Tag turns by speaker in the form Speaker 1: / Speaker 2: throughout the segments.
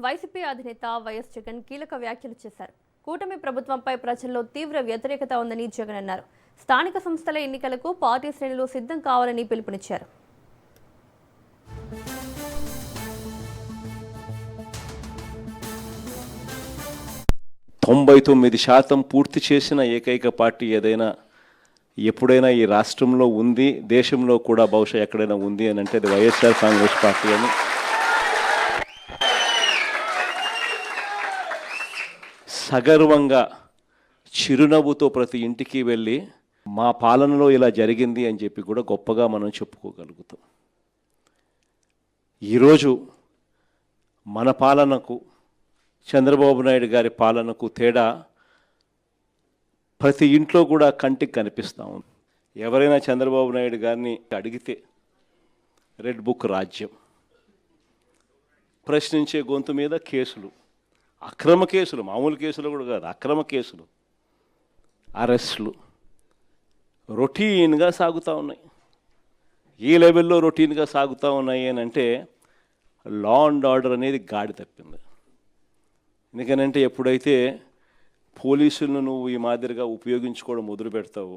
Speaker 1: YCP అధినేత YS Jagan కీలక వ్యాఖ్యలు చేశారు. కూటమి ప్రభుత్వంపై ప్రజల్లో తీవ్ర వ్యతిరేకత ఉందని జగన్ అన్నారు. స్థానిక సంస్థల ఎన్నికలకు పార్టీ శ్రేణులు సిద్ధం కావాలని పిలుపునిచ్చారు.
Speaker 2: 99% పూర్తి చేసిన ఏకైక పార్టీ ఏదైనా ఎప్పుడైనా ఈ రాష్ట్రంలో ఉంది, దేశంలో కూడా బహుశా ఎక్కడైనా ఉంది అని అంటే అది వైఎస్ఆర్ కాంగ్రెస్ పార్టీ అని సగర్వంగా చిరునవ్వుతో ప్రతి ఇంటికి వెళ్ళి మా పాలనలో ఇలా జరిగింది అని చెప్పి కూడా గొప్పగా మనం చెప్పుకోగలుగుతాం. ఈరోజు మన పాలనకు చంద్రబాబు నాయుడు గారి పాలనకు తేడా ప్రతి ఇంట్లో కూడా కంటికి కనిపిస్తూ ఉంది. ఎవరైనా చంద్రబాబు నాయుడు గారిని అడిగితే రెడ్ బుక్ రాజ్యం, ప్రశ్నించే గొంతు మీద కేసులు, అక్రమ కేసులు, మామూలు కేసులు కూడా కాదు, అక్రమ కేసులు, అరెస్టులు రొటీన్గా సాగుతూ ఉన్నాయి. ఈ లెవెల్లో రొటీన్గా సాగుతూ ఉన్నాయి అని అంటే లా అండ్ ఆర్డర్ అనేది గాడి తప్పింది. ఎందుకనంటే ఎప్పుడైతే పోలీసులను నువ్వు ఈ మాదిరిగా ఉపయోగించుకోవడం మొదలు పెడతావు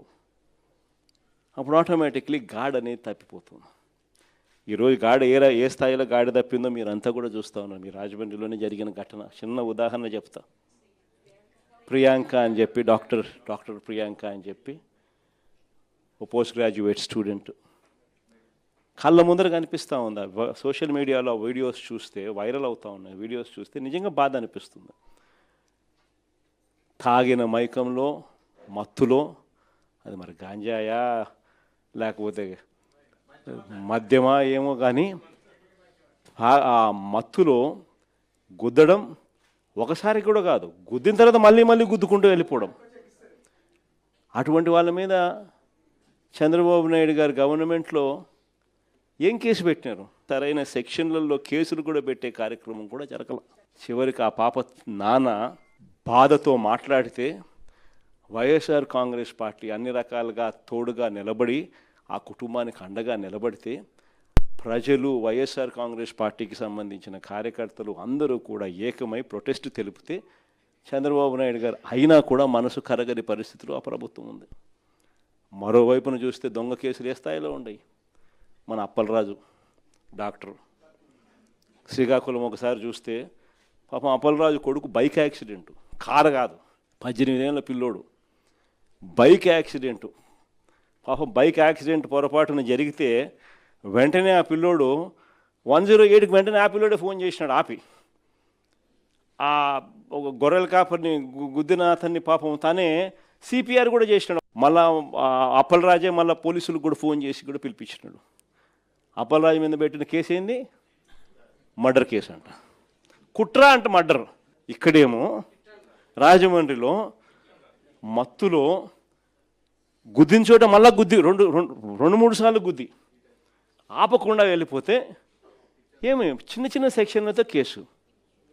Speaker 2: అప్పుడు ఆటోమేటిక్లీ గాడ్ అనేది తప్పిపోతుంది. ఈరోజు గాడి ఏ స్థాయిలో గాడి తప్పిందో మీరంతా కూడా చూస్తూ ఉన్నారు. మీ రాజమండ్రిలోనే జరిగిన ఘటన చిన్న ఉదాహరణ చెప్తా. ప్రియాంక అని చెప్పి డాక్టర్ ప్రియాంక అని చెప్పి ఓ పోస్ట్ గ్రాడ్యుయేట్ స్టూడెంట్ కళ్ళ ముందర కనిపిస్తూ ఉంది. సోషల్ మీడియాలో వీడియోస్ చూస్తే వైరల్ అవుతూ ఉన్నాయి. వీడియోస్ చూస్తే నిజంగా బాధ అనిపిస్తుంది. తాగిన మైకంలో మత్తులో, అది మరి గాంజాయా లేకపోతే మద్యమా ఏమో కానీ ఆ మత్తులో గుద్దడం ఒకసారి కూడా కాదు, గుద్దిన తర్వాత మళ్ళీ గుద్దుకుంటూ వెళ్ళిపోవడం. అటువంటి వాళ్ళ మీద చంద్రబాబు నాయుడు గారి గవర్నమెంట్లో ఏం కేసు పెట్టినారు? సరైన సెక్షన్లలో కేసులు కూడా పెట్టే కార్యక్రమం కూడా జరగల. చివరికి ఆ పాప నాన్న బాధతో మాట్లాడితే వైఎస్ఆర్ కాంగ్రెస్ పార్టీ అన్ని రకాలుగా తోడుగా నిలబడి ఆ కుటుంబానికి అండగా నిలబడితే ప్రజలు, వైఎస్ఆర్ కాంగ్రెస్ పార్టీకి సంబంధించిన కార్యకర్తలు అందరూ కూడా ఏకమై ప్రొటెస్ట్ తెలిపితే చంద్రబాబు నాయుడు గారు అయినా కూడా మనసు కరగని పరిస్థితిలో ఆ ప్రభుత్వం ఉంది. మరోవైపున చూస్తే దొంగ కేసులు ఏ స్థాయిలో ఉన్నాయి. మన అప్పలరాజు డాక్టర్ శ్రీకాకుళం ఒకసారి చూస్తే పాపం అప్పలరాజు కొడుకు బైక్ యాక్సిడెంటు, కారు కాదు, 18 ఏళ్ళ పిల్లోడు బైక్ యాక్సిడెంటు. పాపం బైక్ యాక్సిడెంట్ పొరపాటున జరిగితే వెంటనే ఆ పిల్లోడు 108కి వెంటనే ఆ పిల్లోడే ఫోన్ చేసినాడు. ఆపి ఆ ఒక గొర్రెల కాపర్ని గుద్దిన అతన్ని పాపం తానే సిపిఆర్ కూడా చేసినాడు. మళ్ళా అప్పలరాజే మళ్ళీ పోలీసులకు కూడా ఫోన్ చేసి కూడా పిలిపించినాడు. అప్పలరాజు మీద పెట్టిన కేసు ఏంది? మర్డర్ కేసు అంట, కుట్ర అంట మర్డర్. ఇక్కడేమో రాజమండ్రిలో మత్తులో గుద్దిన చోట మళ్ళా గుద్ది రెండు మూడు సార్లు గుద్ది ఆపకుండా వెళ్ళిపోతే ఏమి చిన్న సెక్షన్లతో కేసు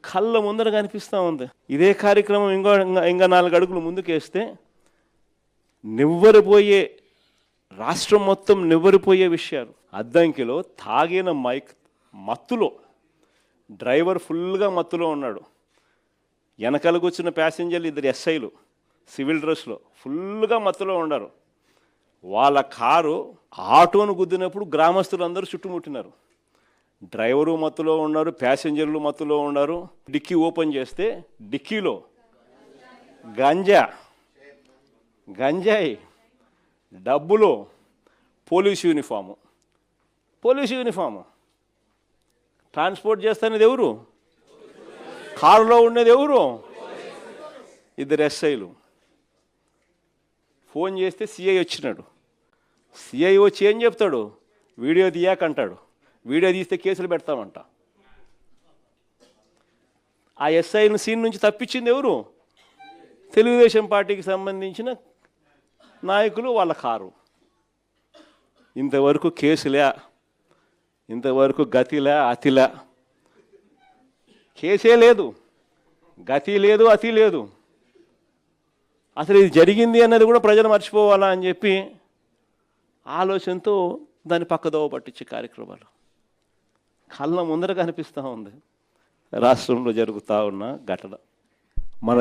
Speaker 2: కళ్ళ ముందర కనిపిస్తూ ఉంది. ఇదే కార్యక్రమం ఇంకా 4 అడుగులు ముందుకేస్తే నివ్వరిపోయే, రాష్ట్రం మొత్తం నివ్వరిపోయే విషయాలు. అద్దంకిలో తాగిన మత్తులో డ్రైవర్ ఫుల్గా మత్తులో ఉన్నాడు. వెనకలకు వచ్చిన ప్యాసింజర్లు 2 ఎస్ఐలు సివిల్ డ్రెస్లో ఫుల్గా మత్తులో ఉన్నారు. వాళ్ళ కారు ఆటోను గుద్దినప్పుడు గ్రామస్తులు అందరూ చుట్టుముట్టినారు. డ్రైవరు మత్తులో ఉన్నారు, ప్యాసింజర్లు మత్తులో ఉన్నారు. డిక్కీ ఓపెన్ చేస్తే డిక్కీలో గంజాయి, డబ్బులో పోలీసు యూనిఫాము ట్రాన్స్పోర్ట్ చేస్తున్నది ఎవరు? కారులో ఉండేది ఎవరు? 2 ఎస్ఐలు. ఫోన్ చేస్తే సిఐ వచ్చినాడు. సిఐ వచ్చి ఏం చెప్తాడు? వీడియో తీయాకంటాడు. వీడియో తీస్తే కేసులు పెడతామంట. ఆ ఎస్ఐని సీన్ నుంచి తప్పించింది ఎవరు? తెలుగుదేశం పార్టీకి సంబంధించిన నాయకులు, వాళ్ళ కారు. ఇంతవరకు కేసులే, ఇంతవరకు గతిలే, అతిలే. కేసే లేదు, గతి లేదు, అతి లేదు. అసలు ఇది జరిగింది అన్నది కూడా ప్రజలు మర్చిపోవాలా అని చెప్పి ఆలోచనతో దాన్ని పక్కదోవ పట్టించే కార్యక్రమాలు కళ్ళ ముందర కనిపిస్తూ ఉంది. రాష్ట్రంలో జరుగుతూ ఉన్న ఘటన. మన